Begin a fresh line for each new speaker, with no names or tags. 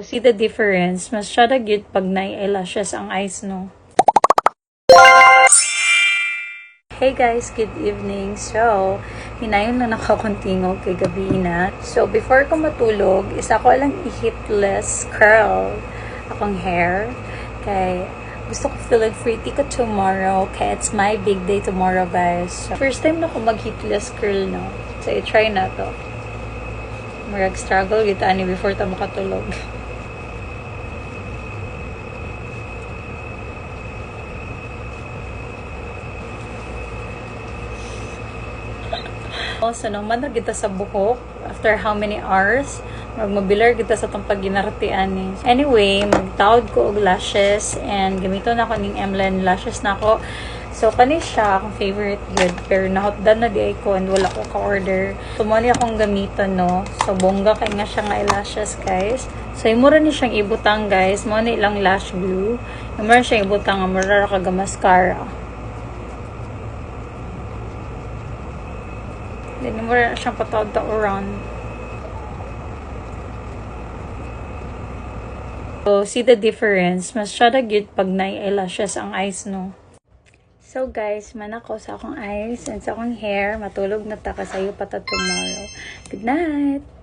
See the difference? Mas siya gyud pag na-eyelashes ang eyes, no? Hey guys, good evening. So, hinayon lang nakakontingo kay gabi na. So, before ko matulog, isa ko lang i-hitless curl akong hair. Kay gusto ko feeling pretty ko tomorrow. Kaya it's my big day tomorrow, guys. So, first time na ko mag-hitless curl, no? So, i-try na to. Struggle with ani before ta makatulog. So, naman na kita sa buhok after how many hours magmobilar kita sa itong pagginartian ni. Anyway, magtawad ko og lashes and gamito na ko ning Emlan lashes na ko. So, kani siya akong favorite good pero nahotdan na di ko and wala ko ka-order. So, mali akong gamiton, no? So, bongga kay nga siya nga eyelashes, guys. So, imura ni siyang ibutang, guys. Mo ni ilang lash glue. Imura siyang ibutang nga mura ka mascara. Then, mo rin siyang patawad around. So, see the difference? Mas siya gyud pag na-eyelashes ang eyes, no? So, guys, man ako sa akong eyes and sa akong hair. Matulog na ta kasayo pa ta tomorrow. Good night!